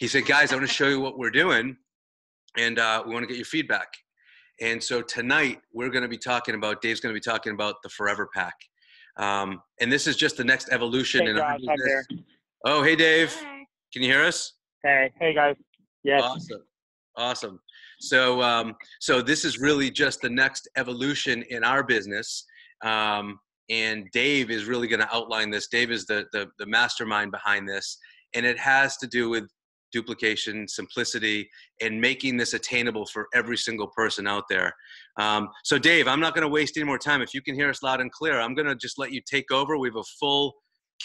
he said, guys, I want to show you what we're doing, and we want to get your feedback. And so tonight Dave's going to be talking about the Forever Pack. And this is just the next evolution in our business. I'm here. Oh, hey, Dave. Can you hear us? Hey guys. Yes. Awesome. So this is really just the next evolution in our business. And Dave is really going to outline this. Dave is the mastermind behind this. And it has to do with duplication, simplicity, and making this attainable for every single person out there. So Dave, I'm not going to waste any more time. If you can hear us loud and clear, I'm going to just let you take over. We have a full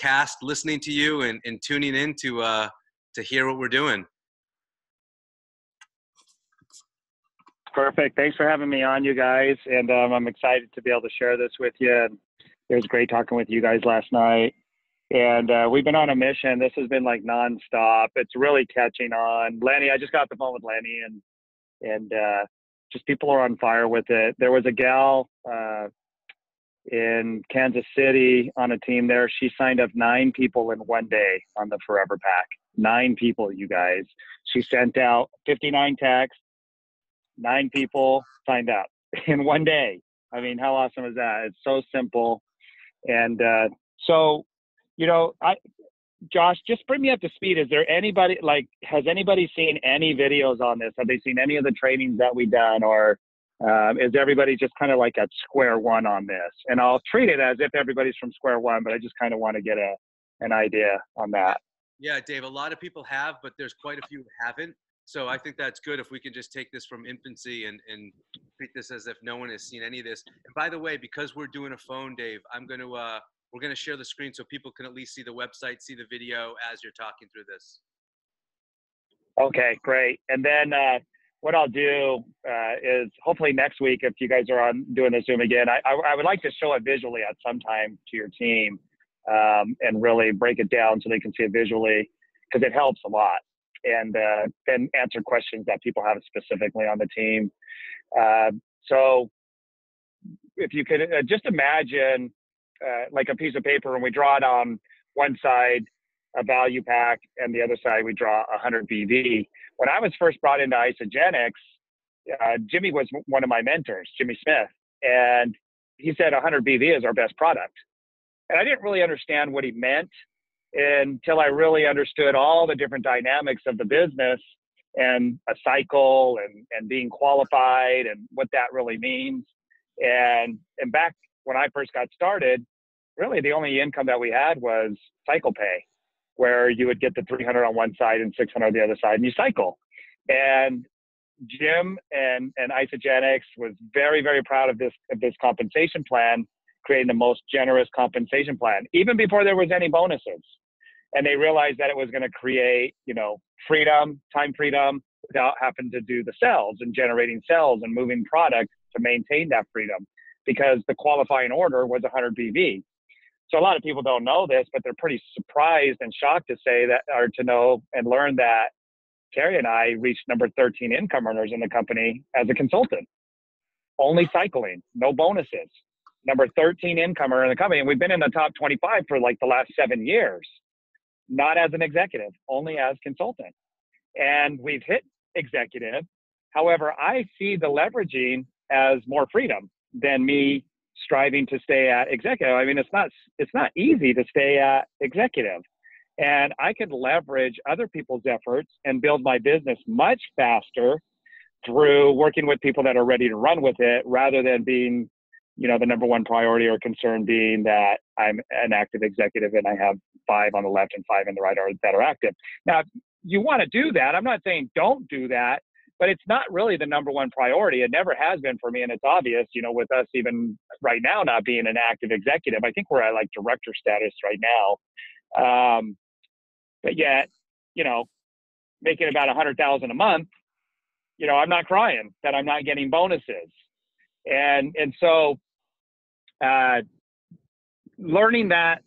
cast listening to you and tuning in to hear what we're doing. Perfect. Thanks for having me on, you guys. And I'm excited to be able to share this with you. And it was great talking with you guys last night. And we've been on a mission. This has been like nonstop. It's really catching on. Lenny, I just got off the phone with Lenny, and just people are on fire with it. There was a gal in Kansas City on a team there. She signed up 9 people in one day on the Forever Pack. 9 people, you guys. She sent out 59 texts. 9 people signed up in one day. I mean, how awesome is that? It's so simple. And so, you know, Josh, just bring me up to speed. Is there anybody, has anybody seen any videos on this? Have they seen any of the trainings that we've done? Or is everybody just kind of like at square one on this? And I'll treat it as if everybody's from square one, but I just kind of want to get an idea on that. Yeah, Dave, a lot of people have, but there's quite a few who haven't. So I think that's good if we can just take this from infancy and treat this as if no one has seen any of this. And by the way, because we're doing a phone, Dave, we're going to share the screen so people can at least see the website, see the video as you're talking through this. Okay, great. And then what I'll do is hopefully next week, if you guys are on doing the Zoom again, I would like to show it visually at some time to your team and really break it down so they can see it visually, because it helps a lot. And then answer questions that people have specifically on the team. So if you could just imagine like a piece of paper, and we draw it on one side, a value pack, and the other side we draw 100 BV. When I was first brought into Isogenics, Jimmy was one of my mentors, Jimmy Smith, and he said 100 BV is our best product. And I didn't really understand what he meant until I really understood all the different dynamics of the business and a cycle and being qualified and what that really means. And back when I first got started, really the only income that we had was cycle pay, where you would get the 300 on one side and 600 on the other side, and you cycle. And Jim and Isogenics was very, very proud of this compensation plan, creating the most generous compensation plan, even before there was any bonuses. And they realized that it was going to create, freedom, time freedom, without having to do the sales and generating sales and moving product to maintain that freedom, because the qualifying order was 100 BV. So a lot of people don't know this, but they're pretty surprised and shocked to say that, or to know and learn that Terry and I reached number 13 income earners in the company as a consultant, only cycling, no bonuses, number 13 income earner in the company. And we've been in the top 25 for like the last 7 years. Not as an executive, only as consultant. And we've hit executive. However, I see the leveraging as more freedom than me striving to stay at executive. I mean, it's not easy to stay at executive. And I could leverage other people's efforts and build my business much faster through working with people that are ready to run with it, rather than being, the number one priority or concern being that I'm an active executive and I have 5 on the left and 5 on the right that are active. Now, you want to do that. I'm not saying don't do that, but it's not really the number one priority. It never has been for me. And it's obvious, with us even right now not being an active executive. I think we're at like director status right now. But yet, making about 100,000 a month, I'm not crying that I'm not getting bonuses. And so learning that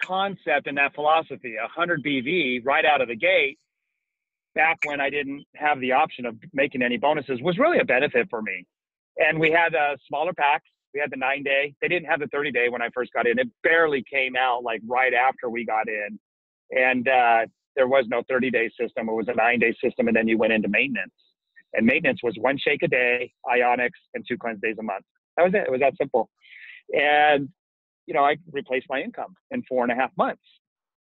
concept and that philosophy, 100 BV right out of the gate, back when I didn't have the option of making any bonuses, was really a benefit for me. And we had smaller packs. We had the 9-day. They didn't have the 30-day when I first got in. It barely came out like right after we got in. And there was no 30-day system. It was a 9-day system, and then you went into maintenance. And maintenance was 1 shake a day, ionics, and 2 cleanse days a month. That was it. It was that simple. And, you know, I replaced my income in 4.5 months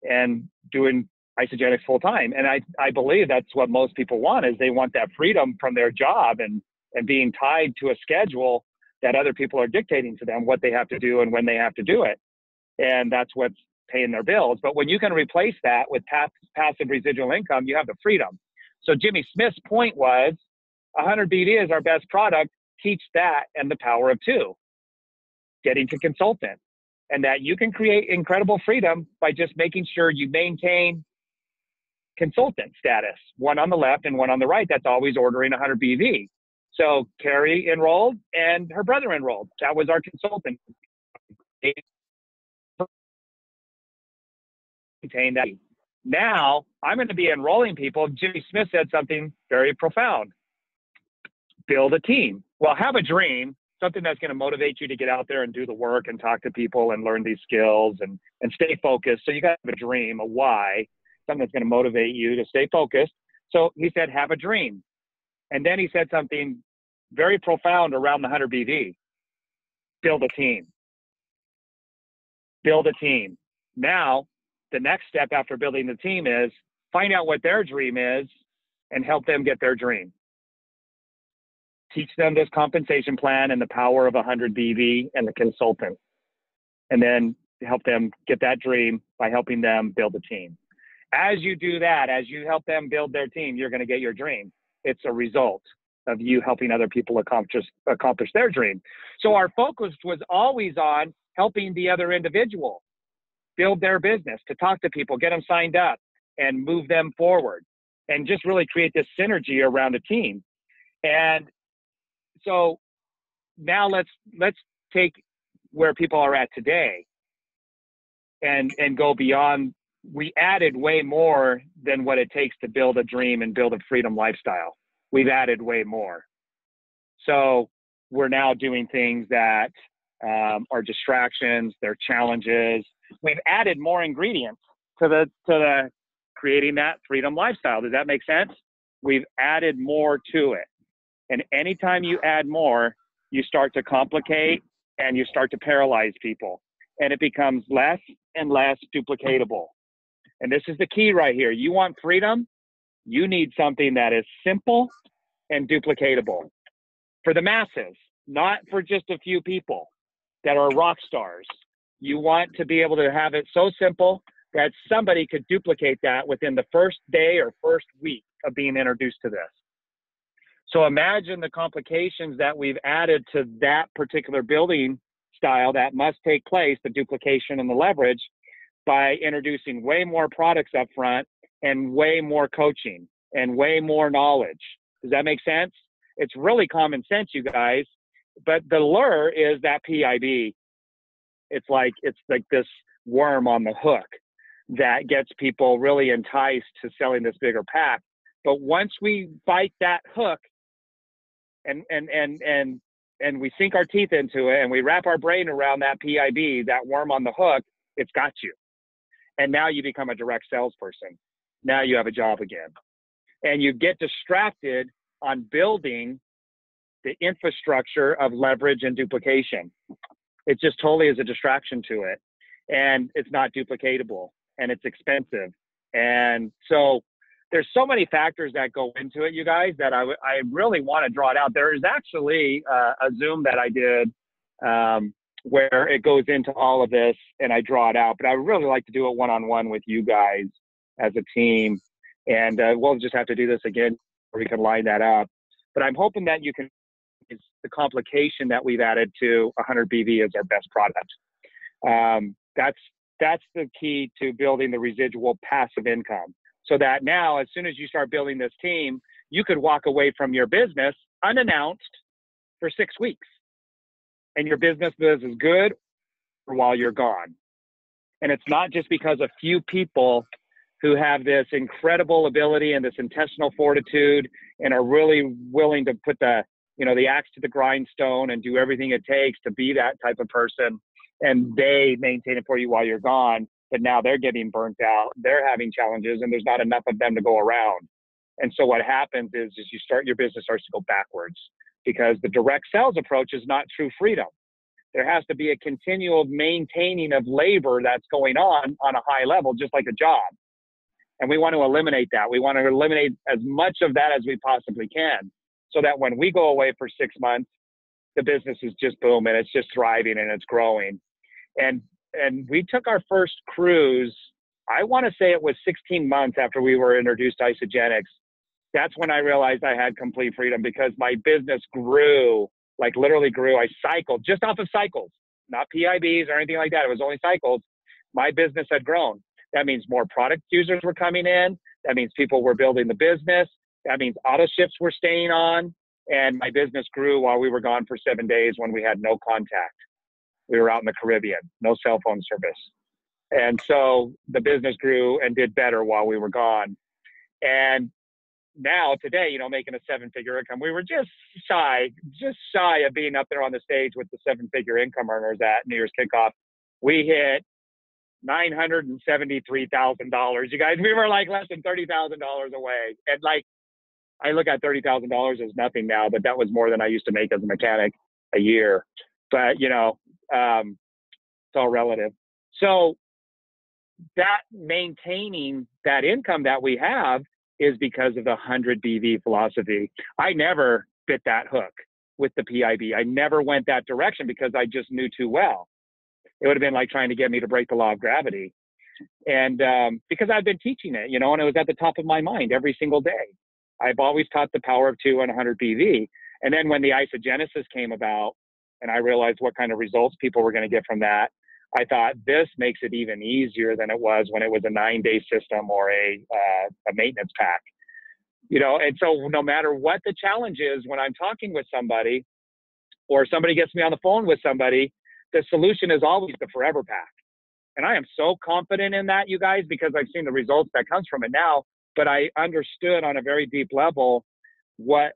and doing isogenics full time. And I believe that's what most people want, is they want that freedom from their job and being tied to a schedule that other people are dictating to them what they have to do and when they have to do it. And that's what's paying their bills. But when you can replace that with passive residual income, you have the freedom. So Jimmy Smith's point was 100 BV is our best product. Teach that and the power of 2, getting to consultant, and that you can create incredible freedom by just making sure you maintain consultant status, one on the left and one on the right. That's always ordering 100 BV. So Carrie enrolled and her brother enrolled. That was our consultant. That. Now I'm going to be enrolling people. Jimmy Smith said something very profound. Build a team. Well, have a dream, something that's going to motivate you to get out there and do the work and talk to people and learn these skills and stay focused. So you got to have a dream, a why, something that's going to motivate you to stay focused. So he said, have a dream. And then he said something very profound around the 100 BV. Build a team. Build a team. Now, the next step after building the team is find out what their dream is and help them get their dream. Teach them this compensation plan and the power of 100 BV and the consultant. And then help them get that dream by helping them build a team. As you do that, as you help them build their team, you're going to get your dream. It's a result of you helping other people accomplish their dream. So our focus was always on helping the other individual build their business, to talk to people, get them signed up, and move them forward, and just really create this synergy around a team. And so now let's take where people are at today and go beyond. We added way more than what it takes to build a dream and build a freedom lifestyle. We've added way more. So we're now doing things that are distractions, they're challenges. We've added more ingredients to the creating that freedom lifestyle. Does that make sense? We've added more to it. And anytime you add more, you start to complicate and you start to paralyze people. And it becomes less and less duplicatable. And this is the key right here. You want freedom? You need something that is simple and duplicatable for the masses, not for just a few people that are rock stars. You want to be able to have it so simple that somebody could duplicate that within the first day or first week of being introduced to this. So imagine the complications that we've added to that particular building style that must take place, the duplication and the leverage, by introducing way more products up front and way more coaching and way more knowledge. Does that make sense? It's really common sense, you guys, but the lure is that PIB. It's like this worm on the hook that gets people really enticed to selling this bigger pack. But once we bite that hook and we sink our teeth into it and we wrap our brain around that PIB, that worm on the hook, it's got you. And now you become a direct salesperson. Now you have a job again. And you get distracted on building the infrastructure of leverage and duplication. It just totally is a distraction to it. And it's not duplicatable and it's expensive. And so there's so many factors that go into it, you guys, that I really want to draw it out. There is actually a Zoom that I did where it goes into all of this and I draw it out. But I would really like to do it one-on-one with you guys as a team. And we'll just have to do this again where we can line that up. But I'm hoping that you can, it's the complication that we've added to 100 BV as our best product. That's the key to building the residual passive income. So that now, as soon as you start building this team, you could walk away from your business unannounced for 6 weeks. And your business is as good while you're gone. And it's not just because a few people who have this incredible ability and this intestinal fortitude and are really willing to put the axe to the grindstone and do everything it takes to be that type of person, and they maintain it for you while you're gone. but now they're getting burnt out. They're having challenges, and there's not enough of them to go around. And so what happens is your business starts to go backwards because the direct sales approach is not true freedom. There has to be a continual maintaining of labor that's going on a high level, just like a job. And we want to eliminate that. We want to eliminate as much of that as we possibly can so that when we go away for 6 months, the business is just boom and it's just thriving and it's growing. And we took our first cruise, I want to say it was 16 months after we were introduced to Isogenics. That's when I realized I had complete freedom because my business grew, like literally grew. I cycled just off of cycles, not PIBs or anything like that. It was only cycles. My business had grown. That means more product users were coming in. That means people were building the business. That means auto ships were staying on. And my business grew while we were gone for 7 days when we had no contact. We were out in the Caribbean, no cell phone service. And so the business grew and did better while we were gone. And now today, you know, making a 7-figure income, we were just shy of being up there on the stage with the 7-figure income earners at New Year's kickoff. We hit $973,000. You guys, we were like less than $30,000 away. And like, I look at $30,000 as nothing now, but that was more than I used to make as a mechanic a year. But, you know, it's all relative. So that maintaining that income that we have is because of the 100 BV philosophy. I never bit that hook with the PIB. I never went that direction because I just knew too well. It would have been like trying to get me to break the law of gravity. And because I've been teaching it, you know, and it was at the top of my mind every single day. I've always taught the power of 2 and 100 BV. And then when the isogenesis came about and I realized what kind of results people were going to get from that, I thought this makes it even easier than it was when it was a 9-day system or a maintenance pack, you know. And so no matter what the challenge is, when I'm talking with somebody or somebody gets me on the phone with somebody, the solution is always the forever pack. And I am so confident in that, you guys, because I've seen the results that comes from it now, but I understood on a very deep level what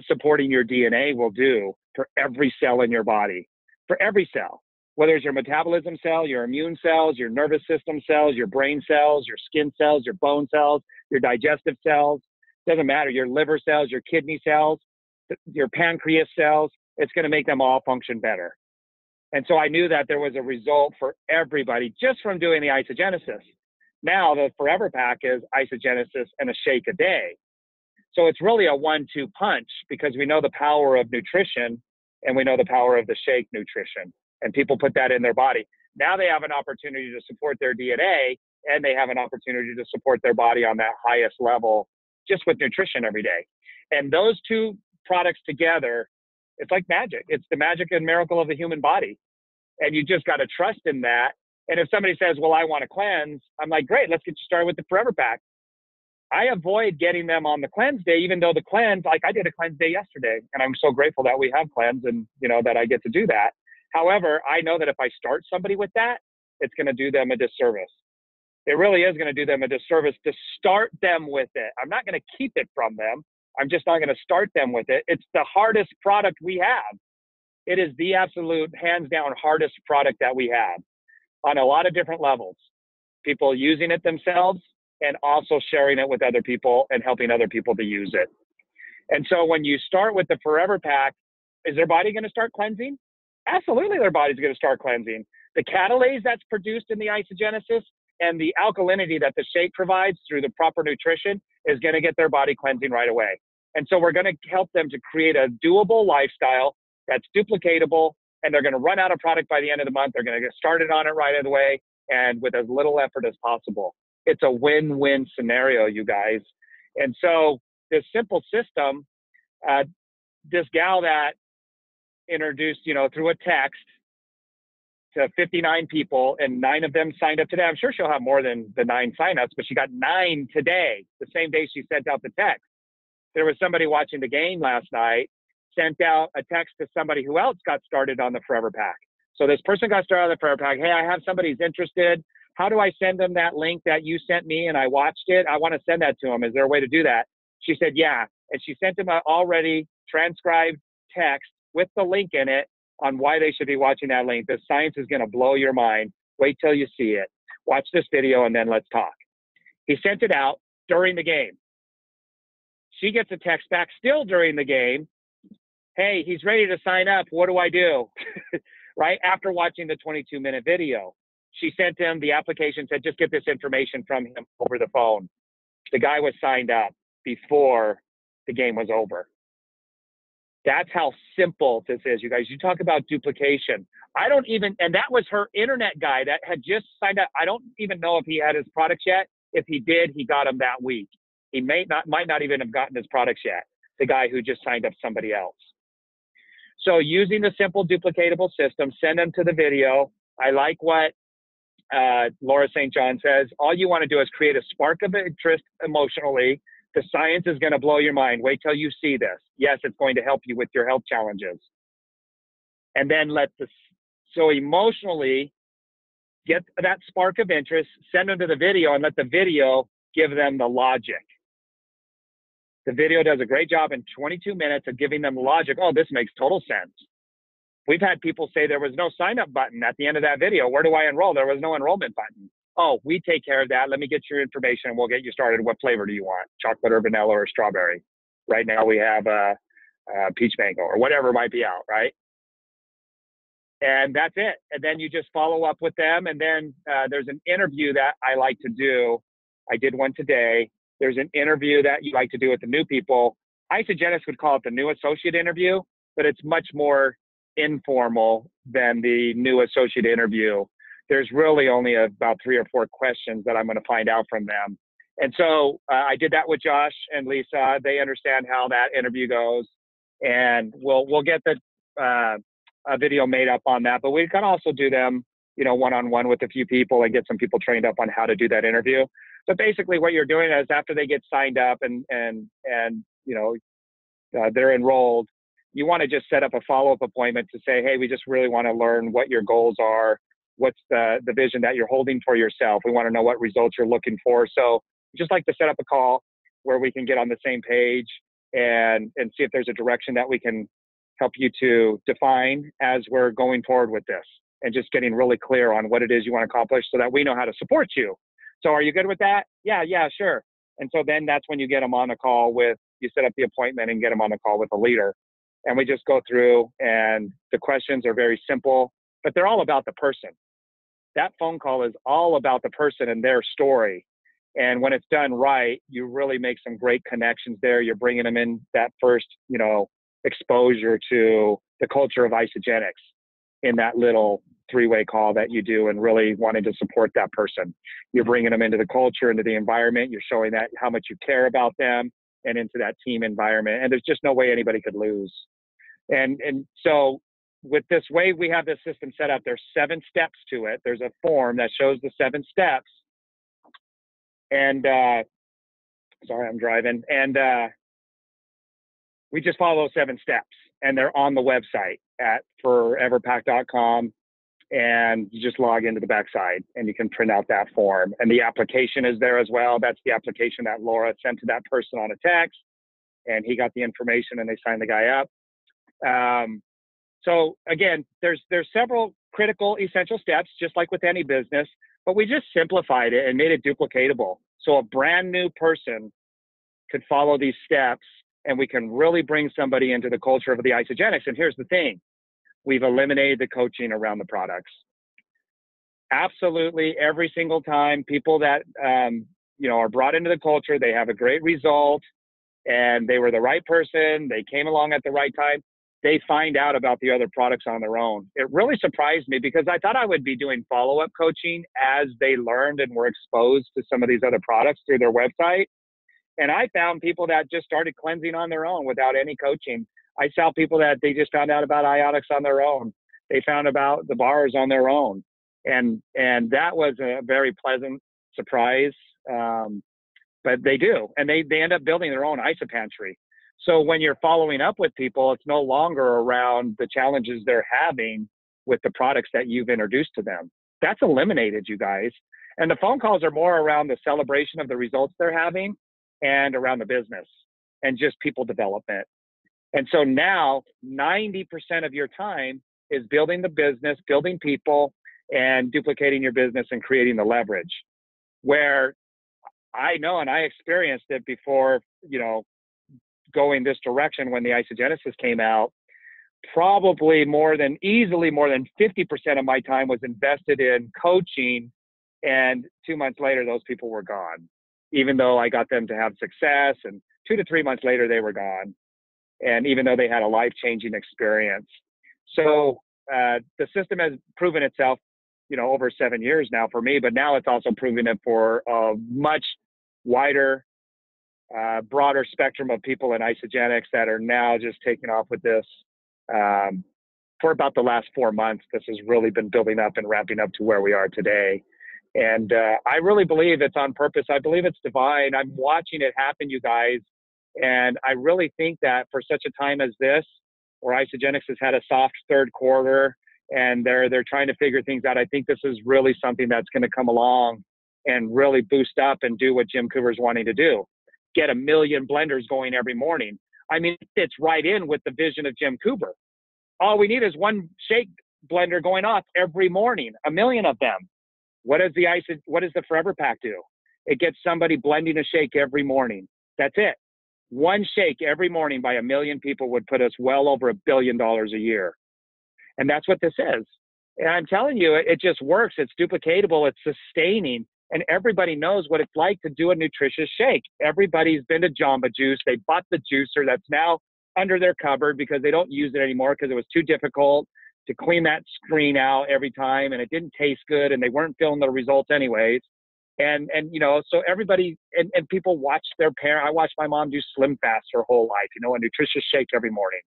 supporting your DNA will do for every cell in your body, for every cell. Whether it's your metabolism cell, your immune cells, your nervous system cells, your brain cells, your skin cells, your bone cells, your digestive cells, doesn't matter, your liver cells, your kidney cells, your pancreas cells, it's going to make them all function better. And so I knew that there was a result for everybody just from doing the isogenesis. Now the forever pack is isogenesis and a shake a day. So it's really a 1-2 punch because we know the power of nutrition and we know the power of the shake nutrition. And people put that in their body. Now they have an opportunity to support their DNA and they have an opportunity to support their body on that highest level just with nutrition every day. And those two products together, it's like magic. It's the magic and miracle of the human body. And you just got to trust in that. And if somebody says, well, I want to cleanse, I'm like, great, let's get you started with the forever pack. I avoid getting them on the cleanse day, even though the cleanse, like I did a cleanse day yesterday, and I'm so grateful that we have cleanse and, you know, that I get to do that. However, I know that if I start somebody with that, it's going to do them a disservice. It really is going to do them a disservice to start them with it. I'm not going to keep it from them. I'm just not going to start them with it. It's the hardest product we have. It is the absolute hands down hardest product that we have on a lot of different levels. People using it themselves and also sharing it with other people and helping other people to use it. And so when you start with the forever pack, is their body going to start cleansing? Absolutely, their body's going to start cleansing. The catalase that's produced in the isogenesis and the alkalinity that the shake provides through the proper nutrition is going to get their body cleansing right away. And so we're going to help them to create a doable lifestyle that's duplicatable, and they're going to run out of product by the end of the month. They're going to get started on it right away and with as little effort as possible. It's a win-win scenario, you guys. And so this simple system, this gal that introduced, you know, through a text to 59 people and 9 of them signed up today. I'm sure she'll have more than the 9 signups, but she got 9 today, the same day she sent out the text. There was somebody watching the game last night, sent out a text to somebody who else got started on the forever pack. So this person got started on the forever pack. Hey, I have somebody who's interested. How do I send them that link that you sent me and I watched it? I want to send that to them. Is there a way to do that? She said, yeah. And she sent him an already transcribed text with the link in it on why they should be watching that link. The science is going to blow your mind. Wait till you see it. Watch this video and then let's talk. He sent it out during the game. She gets a text back still during the game. Hey, he's ready to sign up. What do I do? Right after watching the 22-minute video. She sent him the application, said, just get this information from him over the phone. The guy was signed up before the game was over. That's how simple this is, you guys. You talk about duplication. I don't even, and that was her internet guy that had just signed up. I don't even know if he had his products yet. If he did, he got them that week. He might not even have gotten his products yet. The guy who just signed up somebody else. So using the simple duplicatable system, send them to the video. I like what Laura St. John says. All you want to do is create a spark of interest emotionally. The science is going to blow your mind. Wait till you see this. Yes, it's going to help you with your health challenges. And then so emotionally get that spark of interest, send them to the video, and let the video give them the logic. The video does a great job in 22 minutes of giving them logic. Oh, this makes total sense. We've had people say there was no sign up button at the end of that video. Where do I enroll? There was no enrollment button. Oh, we take care of that. Let me get your information and we'll get you started. What flavor do you want? Chocolate or vanilla or strawberry? Right now we have peach mango or whatever might be out, right? And that's it. And then you just follow up with them. And then there's an interview that I like to do. I did one today. There's an interview that you like to do with the new people. Isagenix would call it the new associate interview, but it's much more informal than the new associate interview. There's really only about 3 or 4 questions that I'm going to find out from them. And so I did that with Josh and Lisa. They understand how that interview goes, and we'll get the a video made up on that. But we can also do them, one-on-one with a few people and get some people trained up on how to do that interview. But basically, what you're doing is after they get signed up and they're enrolled, you want to just set up a follow-up appointment to say, hey, we just really want to learn what your goals are. What's the vision that you're holding for yourself? We want to know what results you're looking for. So just like to set up a call where we can get on the same page and see if there's a direction that we can help you to define as we're going forward with this, and just getting really clear on what it is you want to accomplish so that we know how to support you. So are you good with that? Yeah, sure. And so then that's when you get them on the call you set up the appointment and get them on the call with a leader. And we just go through, and the questions are very simple, but they're all about the person. That phone call is all about the person and their story. And when it's done right, you really make some great connections there. You're bringing them in that first, exposure to the culture of Isagenix in that little 3-way call that you do, and really wanting to support that person. You're bringing them into the culture, into the environment. You're showing that how much you care about them and into that team environment. And there's just no way anybody could lose. And so with this way we have this system set up, there's 7 steps to it. There's a form that shows the 7 steps. And sorry, I'm driving. And we just follow those 7 steps, and they're on the website at foreverpack.com. And you just log into the backside and you can print out that form. And the application is there as well. That's the application that Laura sent to that person on a text, and he got the information and they signed the guy up. So again, there's several critical, essential steps, just like with any business, but we just simplified it and made it duplicatable. So a brand new person could follow these steps, and we can really bring somebody into the culture of the Isagenix. And here's the thing. We've eliminated the coaching around the products. Absolutely every single time people that, are brought into the culture, they have a great result and they were the right person. They came along at the right time. They find out about the other products on their own. It really surprised me because I thought I would be doing follow-up coaching as they learned and were exposed to some of these other products through their website. And I found people that just started cleansing on their own without any coaching. I saw people that they just found out about iotics on their own. They found about the bars on their own. And that was a very pleasant surprise. But they do. And they end up building their own isopantry. So when you're following up with people, it's no longer around the challenges they're having with the products that you've introduced to them. That's eliminated, you guys. And the phone calls are more around the celebration of the results they're having and around the business and just people development. And so now 90% of your time is building the business, building people, and duplicating your business and creating the leverage. Where I know, and I experienced it before, going this direction when the isogenesis came out, probably easily more than 50% of my time was invested in coaching. And 2 months later, those people were gone, even though I got them to have success. And 2 to 3 months later, they were gone. And even though they had a life-changing experience. So the system has proven itself, over 7 years now for me, but now it's also proven it for a much wider, broader spectrum of people in isogenics that are now just taking off with this. For about the last 4 months, this has really been building up and ramping up to where we are today. And I really believe it's on purpose. I believe it's divine. I'm watching it happen, you guys. And I really think that for such a time as this, where isogenics has had a soft third quarter and they're trying to figure things out, I think this is really something that's going to come along and really boost up and do what Jim Cooper's wanting to do. Get 1 million blenders going every morning. I mean, it's right in with the vision of Jim Cooper. All we need is one shake blender going off every morning, 1 million of them. What does the Forever Pack do? It gets somebody blending a shake every morning. That's it. One shake every morning by 1 million people would put us well over $1 billion a year. And that's what this is. And I'm telling you, it just works. It's duplicatable. It's sustaining. And everybody knows what it's like to do a nutritious shake. Everybody's been to Jamba Juice. They bought the juicer that's now under their cupboard because they don't use it anymore because it was too difficult to clean that screen out every time, and it didn't taste good, and they weren't feeling the results anyways. And so everybody and people watch their parent. I watched my mom do Slim Fast her whole life, a nutritious shake every morning.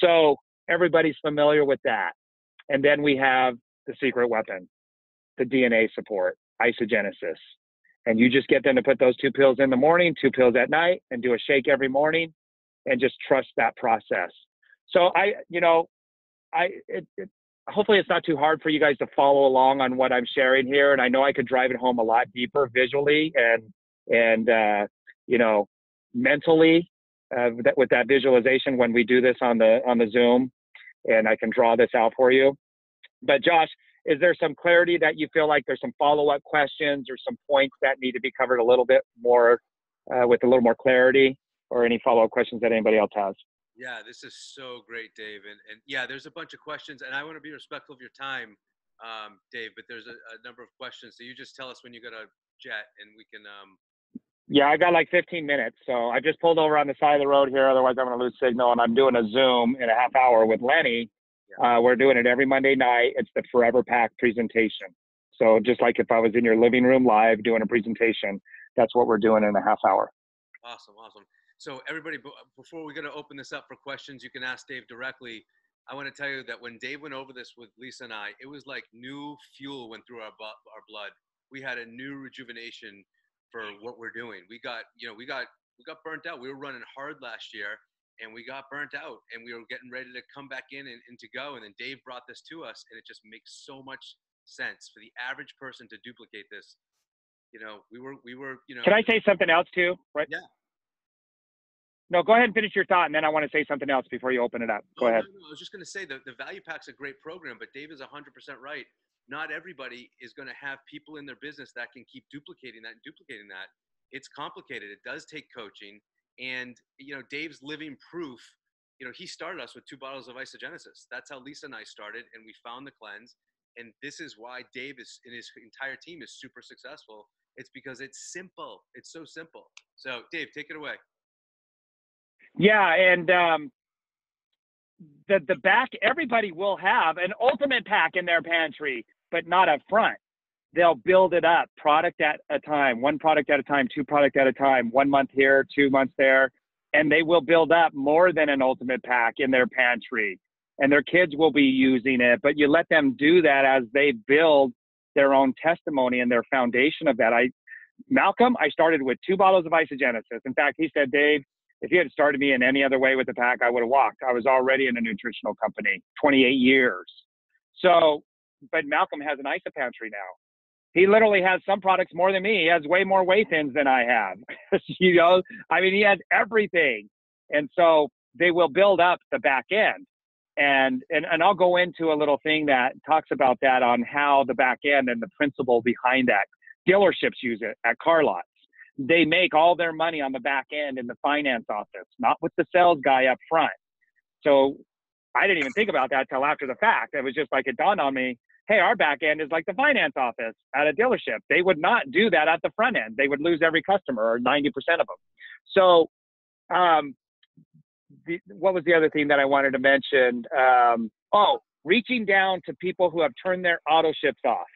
So everybody's familiar with that. And then we have the secret weapon, the DNA support, isogenesis. And you just get them to put those 2 pills in the morning, 2 pills at night, and do a shake every morning, and just trust that process. So hopefully it's not too hard for you guys to follow along on what I'm sharing here. And I know I could drive it home a lot deeper visually and mentally with that visualization when we do this on the Zoom, and I can draw this out for you. But Josh, is there some clarity that you feel like there's some follow-up questions or some points that need to be covered a little bit more with a little more clarity, or any follow-up questions that anybody else has? Yeah, this is so great, Dave. And yeah, there's a bunch of questions, and I want to be respectful of your time, Dave, but there's a number of questions. So you just tell us when you got a jet and we can. Yeah, I got like 15 minutes. So I just pulled over on the side of the road here. Otherwise, I'm going to lose signal. And I'm doing a Zoom in a half hour with Lenny. Yeah. We're doing it every Monday night. It's the Forever Pack presentation. So just like if I was in your living room live doing a presentation, that's what we're doing in a half hour. Awesome. So everybody, before we're going to open this up for questions, you can ask Dave directly. I want to tell you that when Dave went over this with Lisa and I, it was like new fuel went through our blood. We had a new rejuvenation for what we're doing. We got burnt out. We were running hard last year and we got burnt out, and we were getting ready to come back in and to go. And then Dave brought this to us, and it just makes so much sense for the average person to duplicate this. We were. Can I say something else too? Right? Yeah. No, go ahead and finish your thought, and then I want to say something else before you open it up. Go ahead. No, I was just going to say the Value Pack's a great program, but Dave is 100% right. Not everybody is going to have people in their business that can keep duplicating that. It's complicated. It does take coaching. And, Dave's living proof, he started us with 2 bottles of isogenesis. That's how Lisa and I started, and we found the cleanse. And this is why Dave and his entire team is super successful. It's because it's simple. It's so simple. So, Dave, take it away. Yeah, and the back, everybody will have an ultimate pack in their pantry, but not up front. They'll build it up, product at a time, 1 product at a time, 2 product at a time, 1 month here, 2 months there, and they will build up more than an ultimate pack in their pantry, and their kids will be using it. But you let them do that as they build their own testimony and their foundation of that. Malcolm, I started with 2 bottles of isogenesis. In fact, he said, Dave, if you had started me in any other way with the pack, I would have walked. I was already in a nutritional company, 28 years. So, but Malcolm has an isopantry now. He literally has some products more than me. He has way more whey thins than I have. He has everything. And so they will build up the back end. And I'll go into a little thing that talks about that on how the back end and the principle behind that. Dealerships use it at car lots. They make all their money on the back end in the finance office, not with the sales guy up front. So I didn't even think about that till after the fact. It was just like, it dawned on me, hey, our back end is like the finance office at a dealership. They would not do that at the front end. They would lose every customer, or 90% of them. So what was the other thing that I wanted to mention? Reaching down to people who have turned their auto ships off.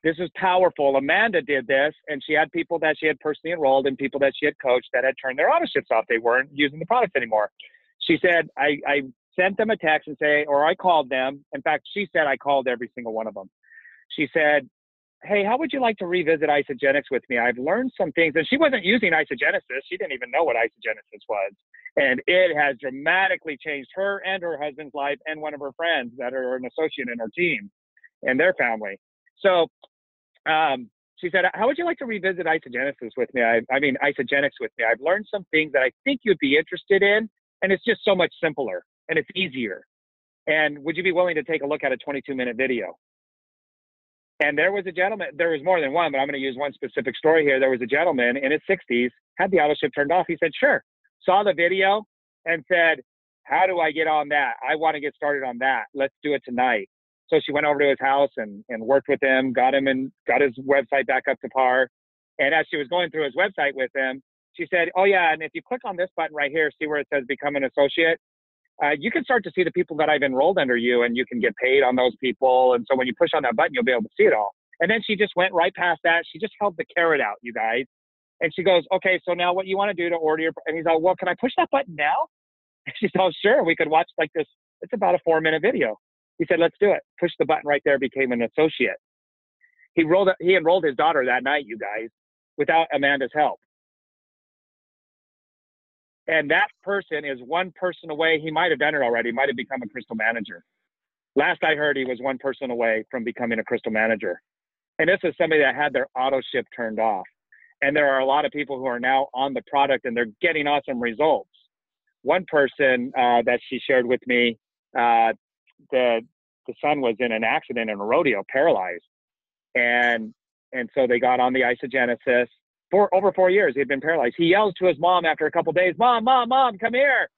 This is powerful. Amanda did this, and she had people that she had personally enrolled and people that she had coached that had turned their auto ships off. They weren't using the products anymore. She said, I sent them a text and or I called them. In fact, she said I called every single one of them. She said, hey, how would you like to revisit Isogenics with me? I've learned some things. And she wasn't using Isogenesis. She didn't even know what Isogenesis was. And it has dramatically changed her and her husband's life and one of her friends that are an associate in her team and their family. So she said, how would you like to revisit Isogenesis with me? Isogenics with me. I've learned some things that I think you'd be interested in. And it's just so much simpler and it's easier. And would you be willing to take a look at a 22-minute video? And there was a gentleman, there was more than one, but I'm going to use one specific story here. There was a gentleman in his 60s, had the auto ship turned off. He said, sure. Saw the video and said, how do I get on that? I want to get started on that. Let's do it tonight. So she went over to his house and worked with him, got his website back up to par. And as she was going through his website with him, she said, oh yeah, and if you click on this button right here, see where it says become an associate, you can start to see the people that I've enrolled under you, and you can get paid on those people. And so when you push on that button, you'll be able to see it all. And then she just went right past that. She just held the carrot out, you guys. And she goes, okay, so now what you want to do to order your, and he's like, well, can I push that button now? And she said, oh, sure. We could watch like this. It's about a 4-minute video. He said, let's do it. Push the button right there, became an associate. He enrolled his daughter that night, you guys, without Amanda's help. And that person is one person away. He might have done it already. Might have become a crystal manager. Last I heard, he was one person away from becoming a crystal manager. And this is somebody that had their auto ship turned off. And there are a lot of people who are now on the product and they're getting awesome results. One person that she shared with me, the son was in an accident in a rodeo, paralyzed. And so they got on the Isogenesis. For over 4 years, he had been paralyzed. He yells to his mom after a couple of days, Mom, come here.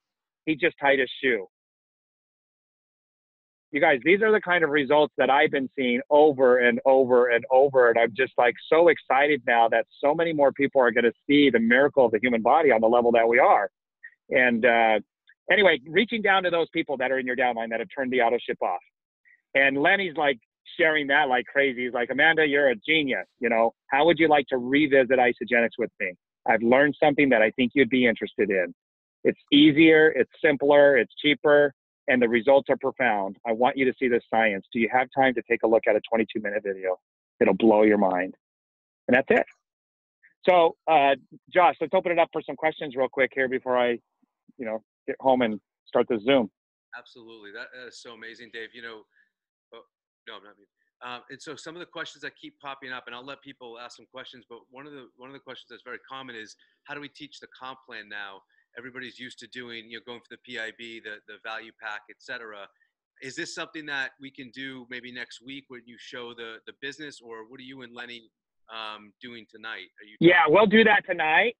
He just tied his shoe. You guys, these are the kind of results that I've been seeing over and over and over. And I'm just like so excited now that so many more people are going to see the miracle of the human body on the level that we are. And anyway, reaching down to those people that are in your downline that have turned the auto ship off. And Lenny's like sharing that like crazy. He's like, Amanda, you're a genius. You know, how would you like to revisit Isogenics with me? I've learned something that I think you'd be interested in. It's easier, it's simpler, it's cheaper, and the results are profound. I want you to see this science. Do you have time to take a look at a 22-minute video? It'll blow your mind. And that's it. So, Josh, let's open it up for some questions real quick here before I, get home and start the Zoom. Absolutely. That is so amazing, Dave. No, not me. And so some of the questions that keep popping up, and I'll let people ask some questions, but one of the questions that's very common is, how do we teach the comp plan now? Everybody's used to doing, going for the PIB, the value pack, et cetera. Is this something that we can do maybe next week when you show the business, or what are you and Lenny doing tonight? Yeah, we'll do that tonight.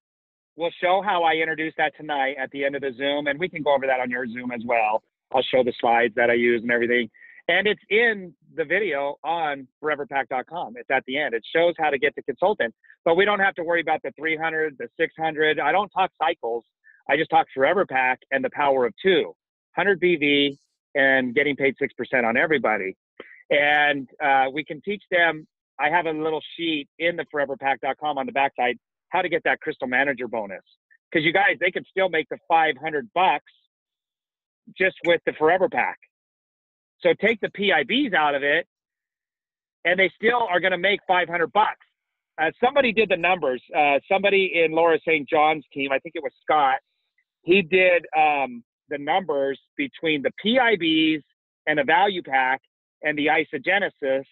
We'll show how I introduce that tonight at the end of the Zoom, and we can go over that on your Zoom as well. I'll show the slides that I use and everything. And it's in the video on foreverpack.com. It's at the end. It shows how to get the consultant, but we don't have to worry about the 300, the 600. I don't talk cycles. I just talk Forever Pack and the power of 2, 100 BV and getting paid 6% on everybody. And we can teach them. I have a little sheet in the foreverpack.com on the backside, how to get that crystal manager bonus. Because you guys, they can still make the $500 just with the Forever Pack. So take the PIBs out of it, and they still are going to make $500. Somebody did the numbers. Somebody in Laura St. John's team, I think it was Scott, he did the numbers between the PIBs and the value pack and the Isogenesis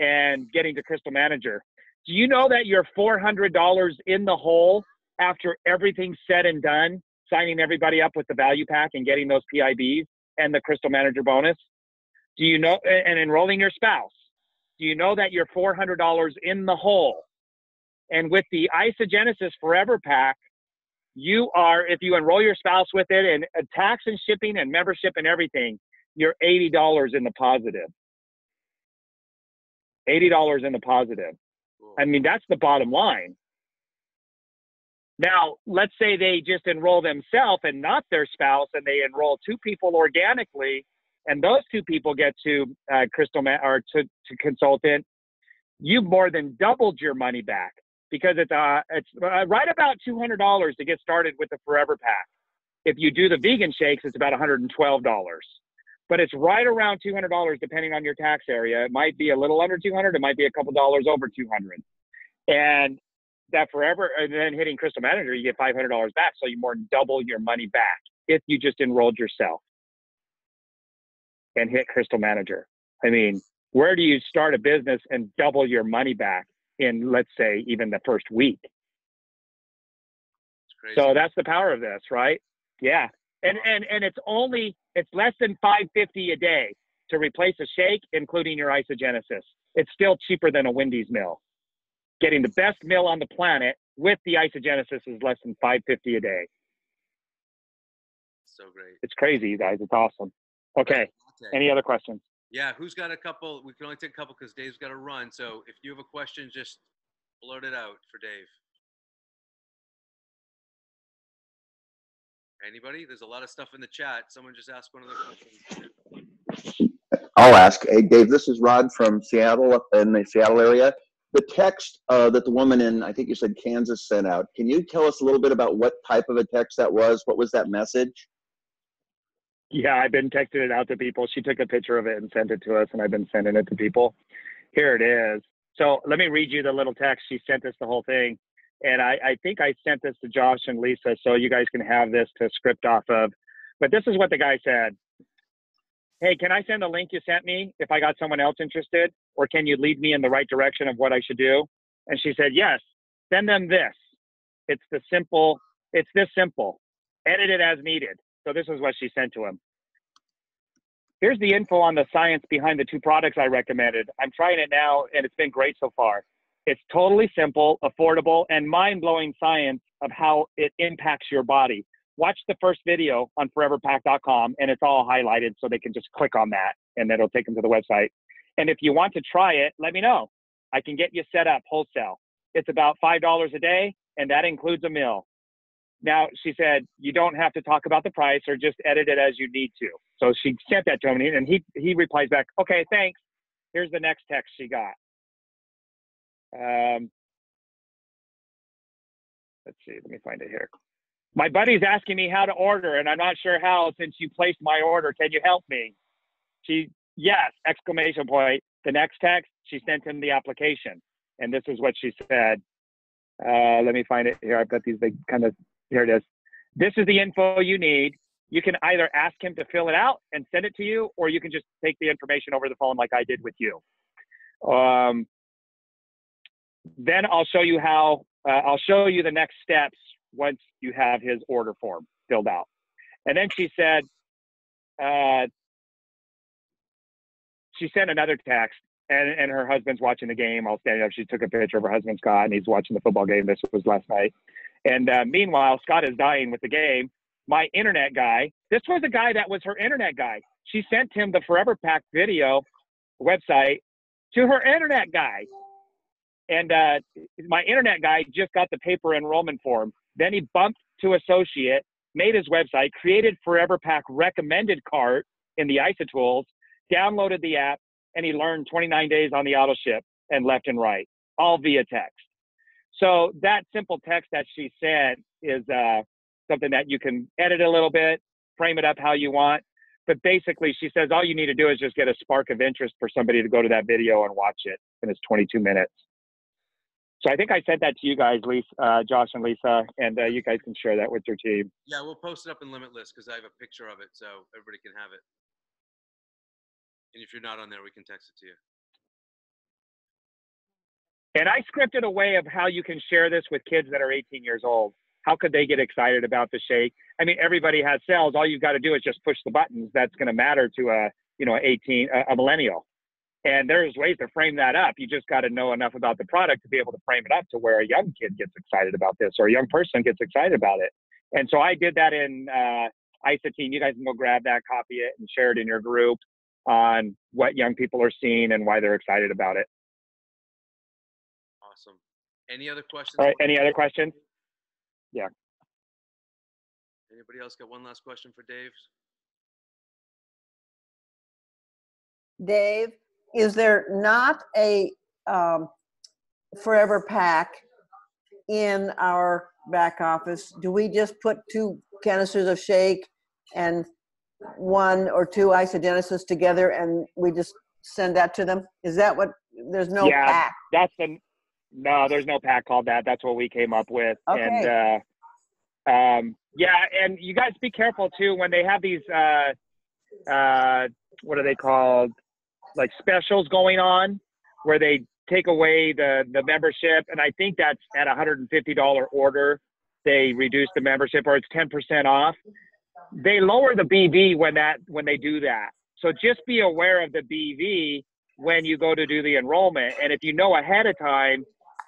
and getting to Crystal Manager. Do you know that you're $400 in the hole after everything's said and done, signing everybody up with the value pack and getting those PIBs and the Crystal Manager bonus? Do you know, and enrolling your spouse, do you know that you're $400 in the hole? And with the Isogenesis Forever Pack, you are, if you enroll your spouse with it and tax and shipping and membership and everything, you're $80 in the positive. $80 in the positive. I mean, that's the bottom line. Now, let's say they just enroll themselves and not their spouse, and they enroll 2 people organically, and those 2 people get to to consultant. You've more than doubled your money back, because it's right about $200 to get started with the Forever Pack. If you do the vegan shakes, it's about $112. But it's right around $200 depending on your tax area. It might be a little under 200. It might be a couple dollars over 200. And that Forever, and then hitting Crystal Manager, you get $500 back. So you more than double your money back if you just enrolled yourself and hit Crystal Manager. I mean, where do you start a business and double your money back in, let's say, even the first week? So that's the power of this, right? Yeah. And it's less than $5.50 a day to replace a shake, including your Isogenesis. It's still cheaper than a Wendy's meal. Getting the best meal on the planet with the Isogenesis is less than $5.50 a day. So great. It's crazy, you guys. It's awesome. Okay. Any other questions? Yeah. Who's got a couple? We can only take a couple because Dave's got to run. So if you have a question, just blurt it out for Dave. Anybody? There's a lot of stuff in the chat. Someone just asked one of the questions. I'll ask. Hey, Dave, this is Rod from Seattle, up in the Seattle area. The text that the woman in, I think you said Kansas, sent out, can you tell us a little bit about what type of a text that was? What was that message? Yeah, I've been texting it out to people. She took a picture of it and sent it to us, and I've been sending it to people. Here it is. So let me read you the little text. She sent us the whole thing. And I think I sent this to Josh and Lisa, so you guys can have this to script off of. But this is what the guy said. Hey, can I send the link you sent me if I got someone else interested? Or can you lead me in the right direction of what I should do? And she said, yes, send them this. It's this simple. Edit it as needed. So this is what she sent to him. Here's the info on the science behind the 2 products I recommended. I'm trying it now, and it's been great so far. It's totally simple, affordable, and mind-blowing science of how it impacts your body. Watch the first video on foreverpack.com, and it's all highlighted, so they can just click on that, and it'll take them to the website. And if you want to try it, let me know. I can get you set up wholesale. It's about $5 a day, and that includes a meal. Now, she said, you don't have to talk about the price or just edit it as you need to. So she sent that to me, and he replies back, okay, thanks. Here's the next text she got. Let's see, let me find it here. My buddy's asking me how to order, and I'm not sure how since you placed my order. Can you help me? Yes, exclamation point. The next text, she sent him the application. And this is what she said. Let me find it here. I've got these big here it is. This is the info you need. You can either ask him to fill it out and send it to you, or you can just take the information over the phone like I did with you. Then I'll show you the next steps once you have his order form filled out. And then she said, she sent another text, and her husband's watching the game. All standing up. She took a picture of her husband, Scott, and he's watching the football game. This was last night. And meanwhile, Scott is dying with the game. My internet guy, this was a guy that was her internet guy. She sent him the Forever Pack video website to her internet guy. And my internet guy just got the paper enrollment form. Then he bumped to associate, made his website, created Forever Pack recommended cart in the IsoTools, downloaded the app, and he learned 29 days on the auto ship and left and right, all via text. So that simple text that she sent is something that you can edit a little bit, frame it up how you want. But basically, she says all you need to do is just get a spark of interest for somebody to go to that video and watch it, and it's 22 minutes. So I think I sent that to you guys, Lisa, Josh and Lisa, and you guys can share that with your team. Yeah, we'll post it up in Limitless because I have a picture of it, so everybody can have it. And if you're not on there, we can text it to you. And I scripted a way of how you can share this with kids that are 18 years old, how could they get excited about the shake? I mean, everybody has cells. All you've got to do is just push the buttons. That's going to matter to a millennial. And there's ways to frame that up. You just got to know enough about the product to be able to frame it up to where a young kid gets excited about this or a young person gets excited about it. And so I did that in Isotine. You guys can go grab that, copy it, and share it in your group on what young people are seeing and why they're excited about it. Awesome. Any other questions? All right. Any other questions? Yeah. Anybody else got one last question for Dave? Dave, is there not a forever pack in our back office? Do we just put 2 canisters of shake and 1 or 2 isogenesis together and we just send that to them? Is that what, there's no pack? No, there's no pack called that. That's what we came up with. Okay. And yeah, and you guys be careful too when they have these what are they called? Like specials going on where they take away the membership, and I think that's at $150 order. They reduce the membership, or it's 10% off. They lower the BV when they do that. So just be aware of the BV when you go to do the enrollment. And if you know ahead of time,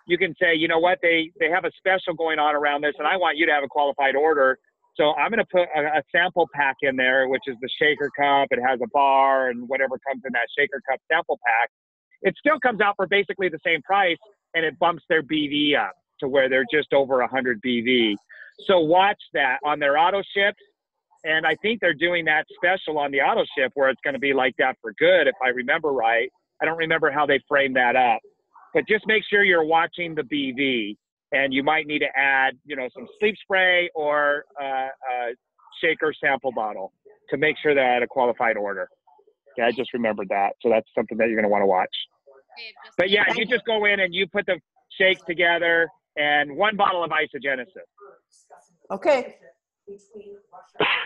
you can say, you know what, they have a special going on around this, and I want you to have a qualified order. So I'm going to put a sample pack in there, which is the shaker cup. It has a bar and whatever comes in that shaker cup sample pack. It still comes out for basically the same price, and it bumps their BV up to where they're just over 100 BV. So watch that on their auto ships. And I think they're doing that special on the auto ship where it's going to be like that for good, if I remember right. I don't remember how they framed that up. But just make sure you're watching the BV. And you might need to add, some sleep spray or a shaker sample bottle to make sure they're at a qualified order. Okay, I just remembered that. So that's something that you're going to want to watch. But yeah, you just go in and you put the shake together and 1 bottle of isogenesis. Okay.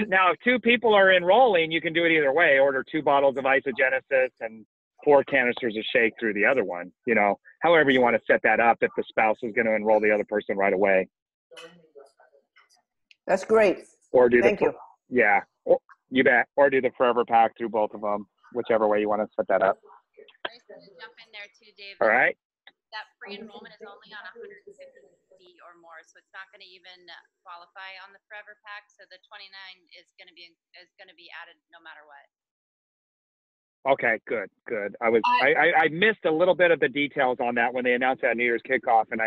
Now, if 2 people are enrolling, you can do it either way. Order 2 bottles of isogenesis and 4 canisters of shake through the other one, however you want to set that up if the spouse is going to enroll the other person right away. That's great. Or do Thank you. Yeah, you bet. Or do the forever pack through both of them, whichever way you want to set that up. I just want to jump in there too, Dave. All right. That free enrollment is only on 150 or more, so it's not going to even qualify on the forever pack. So the 29 is going to be added no matter what. Okay, good. I missed a little bit of the details on that when they announced that New Year's kickoff, and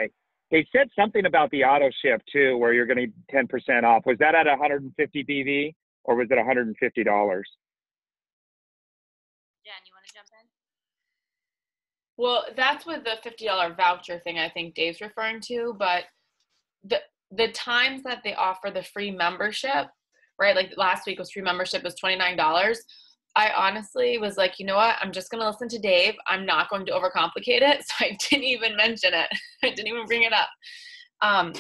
they said something about the auto ship too, where you're going to 10% off. Was that at 150 BV or was it $150? Jen, you want to jump in? Well, that's with the $50 voucher thing I think Dave's referring to, but the times that they offer the free membership, right? Like last week was free membership was $29. I honestly was like, you know what? I'm just going to listen to Dave. I'm not going to overcomplicate it. So I didn't even mention it. I didn't even bring it up.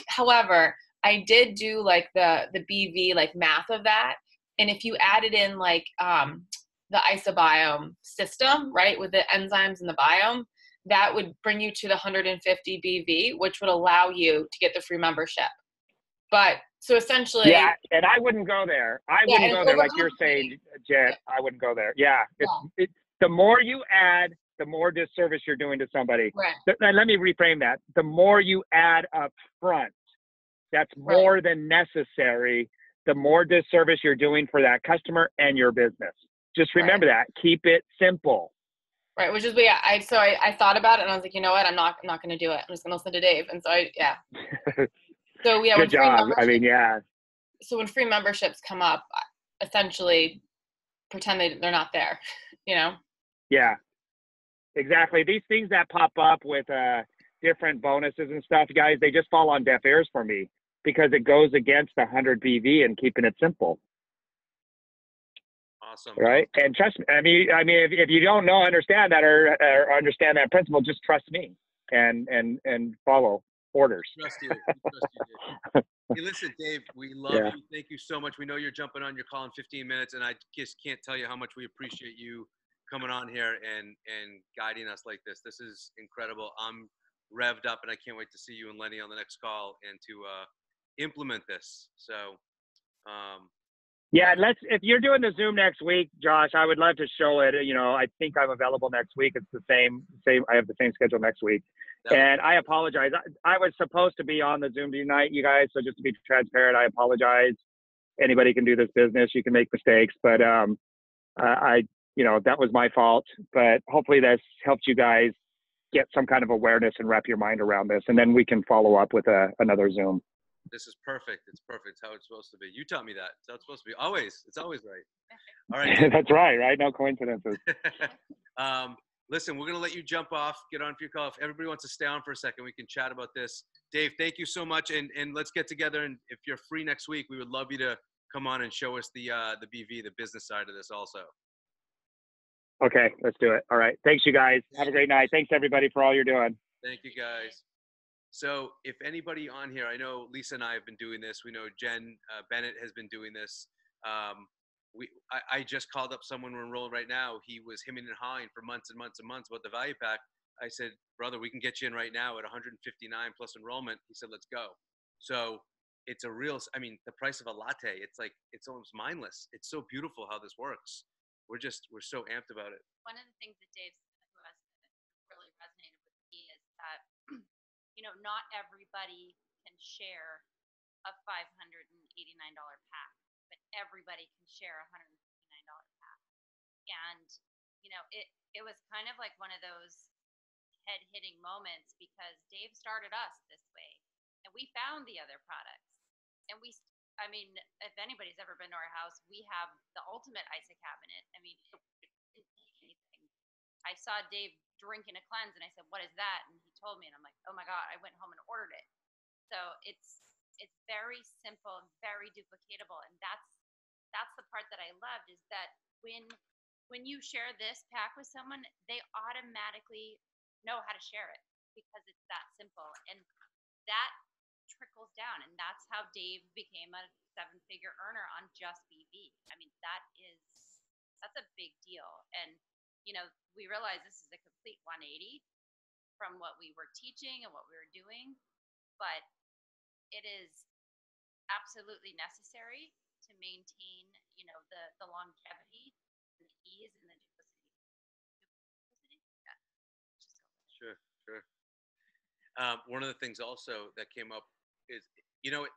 However, I did do like the BV, like math of that. And if you added in like the isobiome system, right, with the enzymes in the biome, that would bring you to the 150 BV, which would allow you to get the free membership. But so essentially, yeah, and I wouldn't go there. I wouldn't go there like you're saying, Jen. I wouldn't go there. Yeah, the more you add, the more disservice you're doing to somebody. Right. Let me reframe that. The more you add up front, that's more than necessary. The more disservice you're doing for that customer and your business. Just remember that. Keep it simple. Right, which is I thought about it and I was like, you know what, I'm not going to do it. I'm just going to listen to Dave. And so So yeah, good job. I mean, yeah. So when free memberships come up, essentially pretend they're not there, Yeah, exactly. These things that pop up with different bonuses and stuff, guys, they just fall on deaf ears for me because it goes against the 100 BV and keeping it simple. Awesome. Right. And trust me. I mean, if you don't understand that or understand that principle, just trust me and follow orders. Trust you. Dave. Hey, listen, Dave, we love you. Thank you so much. We know you're jumping on your call in 15 minutes, and I just can't tell you how much we appreciate you coming on here and guiding us like this. This is incredible. I'm revved up, and I can't wait to see you and Lenny on the next call and to implement this. So, yeah, if you're doing the Zoom next week, Josh, I would love to show it. You know, I think I'm available next week. It's the same, I have the same schedule next week. And I apologize. I was supposed to be on the Zoom tonight, you guys. So just to be transparent, I apologize. Anybody can do this business. You can make mistakes, but that was my fault. But hopefully that's helped you guys get some kind of awareness and wrap your mind around this. And then we can follow up with another Zoom. This is perfect. It's perfect. It's how it's supposed to be. You taught me that. It's how it's supposed to be. Always. It's always right. All right. That's right. No coincidences. Listen, we're going to let you jump off, get on for your call. If everybody wants to stay on for a second, we can chat about this. Dave, thank you so much. And let's get together. And if you're free next week, we would love you to come on and show us the BV, the business side of this also. Okay, let's do it. All right. Thanks, you guys. Have a great night. Thanks, everybody, for all you're doing. Thank you, guys. So if anybody on here, I know Lisa and I have been doing this. We know Jen Bennett has been doing this. I just called up someone we're enrolled right now. He was hemming and hawing for months and months and months about the value pack. I said, brother, we can get you in right now at 159 plus enrollment. He said, let's go. So it's a real, the price of a latte, it's almost mindless. It's so beautiful how this works. We're so amped about it. One of the things that Dave said to us that really resonated with me is that, not everybody can share a $589 pack, but everybody can share a $159 pack. And, it was kind of like one of those head-hitting moments because Dave started us this way, and we found the other products. And if anybody's ever been to our house, we have the ultimate ISA cabinet. Anything. I saw Dave drinking a cleanse, and I said, "What is that?" And he told me, and I'm like, "Oh my God!" I went home and ordered it. So it's very simple and very duplicatable, and that's the part that I loved is that when you share this pack with someone, they automatically know how to share it because it's that simple, and that trickles down, and that's how Dave became a 7-figure earner on just BV. That's a big deal. And we realize this is a complete 180 from what we were teaching and what we were doing, but it is absolutely necessary to maintain the longevity and the ease and the duplicity. Yeah. Sure. One of the things also that came up is,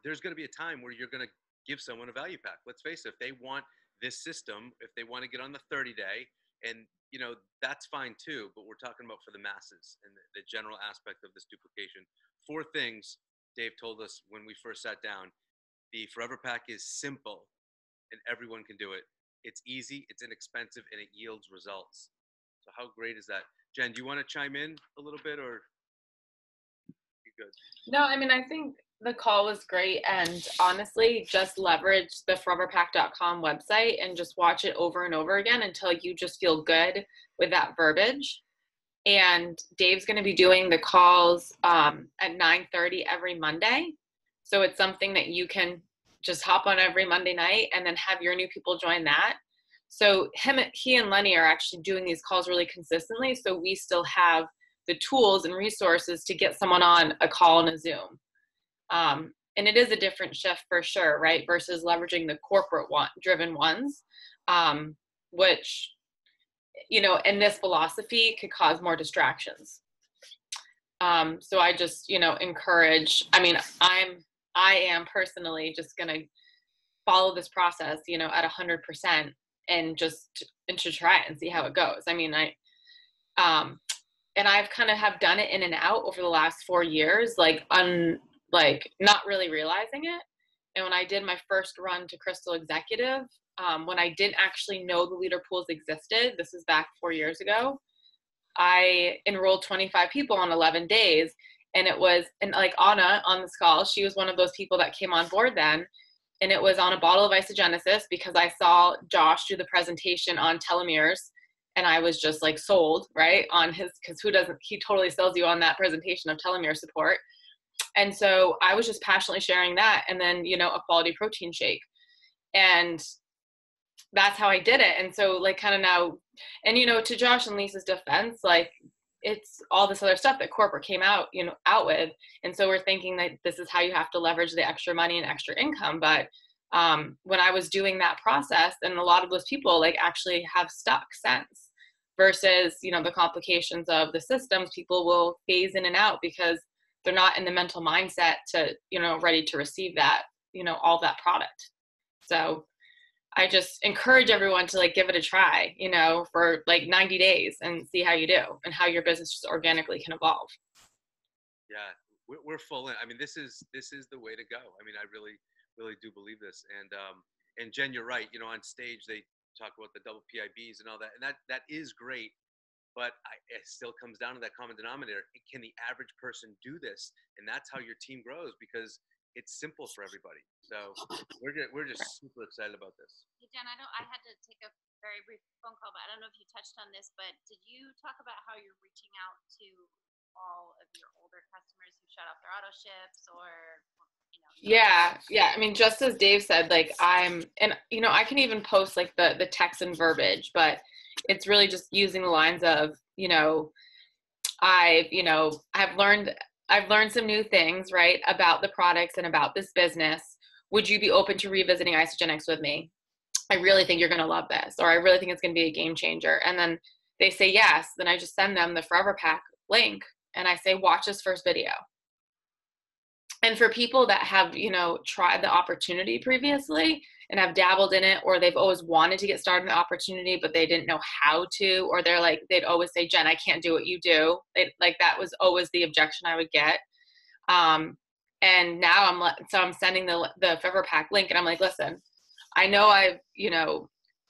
there's going to be a time where you're going to give someone a value pack. Let's face it, if they want this system, if they want to get on the 30-day, and, that's fine too, but we're talking about for the masses and the general aspect of this duplication. 4 things Dave told us when we first sat down. The Forever Pack is simple and everyone can do it. It's easy, it's inexpensive, and it yields results. So how great is that? Jen, do you want to chime in a little bit, or you good? No, I think the call was great, and honestly, just leverage the foreverpack.com website and just watch it over and over again until you just feel good with that verbiage. And Dave's going to be doing the calls at 9:30 every Monday. So it's something that you can just hop on every Monday night and then have your new people join that. So he and Lenny are actually doing these calls really consistently. So we still have the tools and resources to get someone on a call and a Zoom. And it is a different shift for sure, right? Versus leveraging the corporate driven ones, which, in this philosophy could cause more distractions. So I just, encourage, I am personally just going to follow this process, at 100% and to try it and see how it goes. And I've kind of have done it in and out over the last 4 years, not really realizing it. And when I did my first run to Crystal Executive, when I didn't actually know the leader pools existed, this is back 4 years ago, I enrolled 25 people on 11 days. And it was, and like Anna on this call, she was one of those people that came on board then. And it was on a bottle of Isogenesis because I saw Josh do the presentation on telomeres. And I was just sold, right, on his, because he totally sells you on that presentation of telomere support. And so I was just passionately sharing that. And then, a quality protein shake. And that's how I did it. And so kind of now, and, to Josh and Lisa's defense, it's all this other stuff that corporate came out with. And so we're thinking that this is how you have to leverage the extra money and extra income. But when I was doing that process, and a lot of those people like actually have stuck since, versus, the complications of the systems, people will phase in and out because they're not in the mental mindset to, ready to receive that, all that product. So I just encourage everyone to like give it a try, for like 90 days and see how you do and how your business just organically can evolve. Yeah, we're full in. I mean, this is the way to go. I mean, I really do believe this. And Jen, you're right. On stage they talk about the double PIBs and all that, and that is great. But it still comes down to that common denominator. Can the average person do this? And that's how your team grows, because it's simple for everybody. So we're just super excited about this. Hey, Jen, I had to take a very brief phone call, but I don't know if you touched on this, but did you talk about how you're reaching out to all of your older customers who shut off their auto ships or, Yeah. I mean, just as Dave said, like I can even post like the text and verbiage, but it's really just using the lines of, I've learned some new things, right, about the products and about this business. Would you be open to revisiting Isagenix with me? I really think you're going to love this, or I really think it's going to be a game changer. And then they say yes. Then I just send them the Forever Pack link and I say, watch this first video. And for people that have, tried the opportunity previously and have dabbled in it, or they've always wanted to get started in the opportunity, but they didn't know how to, or they'd always say, Jen, I can't do what you do. That was always the objection I would get. And now I'm sending the Forever Pack link and I'm like, listen, I know I've,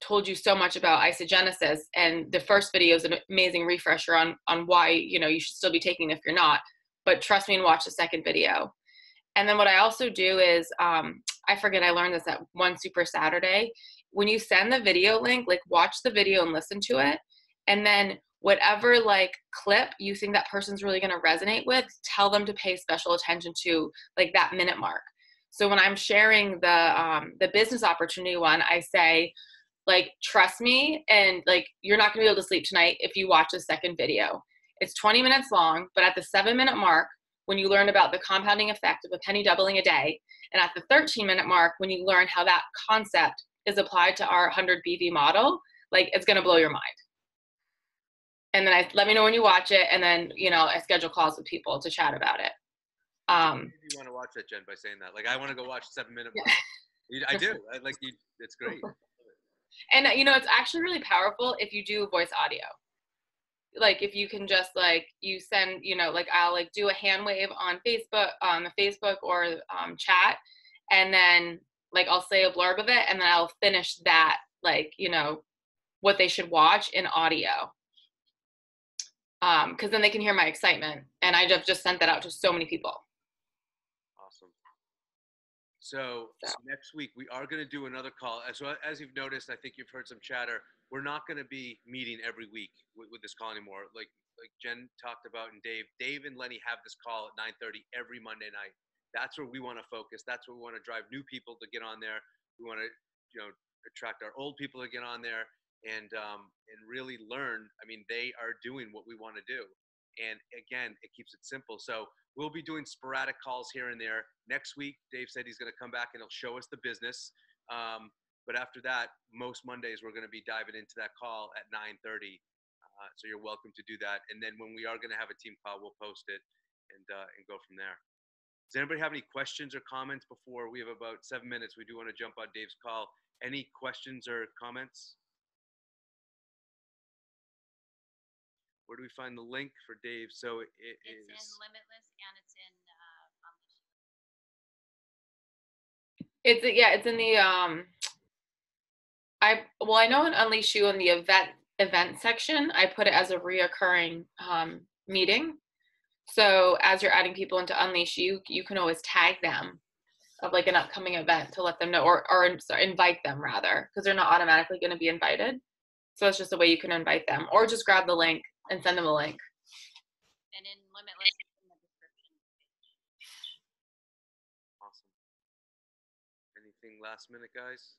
told you so much about isogenesis, and the first video is an amazing refresher on why, you should still be taking it if you're not, but trust me and watch the second video. And then what I also do is, I learned this at One Super Saturday. When you send the video link, like watch the video and listen to it. And then whatever like clip you think that person's really going to resonate with, tell them to pay special attention to like that minute mark. So when I'm sharing the business opportunity one, I say, like, trust me, and like, you're not going to be able to sleep tonight if you watch the second video. It's 20 minutes long, but at the 7-minute mark, when you learn about the compounding effect of a penny doubling a day, and at the 13-minute mark, when you learn how that concept is applied to our 100 BV model, like, it's going to blow your mind. And then let me know when you watch it, and then, I schedule calls with people to chat about it. You want to watch that, Jen, by saying that? Like, I want to go watch 7-minute mark. I do. It's great. And, it's actually really powerful if you do voice audio. Like, if you can just, like, you send, like, I'll, like, do a hand wave on the Facebook or chat, and then, like, I'll say a blurb of it, and then I'll finish that, like, what they should watch in audio. Because then they can hear my excitement, and I've just sent that out to so many people. Awesome. So next week we are going to do another call. So as you've noticed, I think you've heard some chatter. We're not going to be meeting every week with this call anymore. Like Jen talked about, and Dave and Lenny have this call at 9:30 every Monday night. That's where we want to focus. That's where we want to drive new people to get on there. We want to, attract our old people to get on there and really learn. I mean, they are doing what we want to do. And again, it keeps it simple. So we'll be doing sporadic calls here and there. Next week, Dave said he's going to come back and he'll show us the business. But after that, most Mondays, we're going to be diving into that call at 9:30. So you're welcome to do that. And then when we are going to have a team call, we'll post it and go from there. Does anybody have any questions or comments before we have about 7 minutes? We do want to jump on Dave's call. Any questions or comments? Where do we find the link for Dave? So it's in Limitless and it's in It's in the I know in Unleash You in the event section, I put it as a reoccurring meeting. So as you're adding people into Unleash You, you can always tag them of like an upcoming event to let them know, or invite them rather, because they're not automatically going to be invited. So it's just a way you can invite them, or just grab the link and send them a link. And in Limitless, it's in the description page. Awesome. Anything last minute, guys?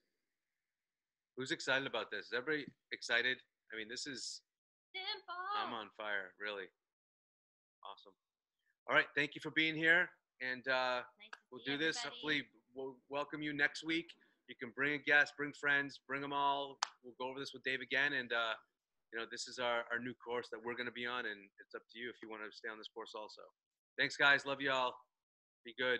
Who's excited about this? Is everybody excited? I mean, this is Simple. I'm on fire, really. Awesome. All right, thank you for being here, and Nice to we'll see do this. everybody. Hopefully, we'll welcome you next week. You can bring a guest, bring friends, bring them all. We'll go over this with Dave again, and you know, this is our new course that we're going to be on, and it's up to you if you want to stay on this course also. Thanks, guys. Love you all. Be good.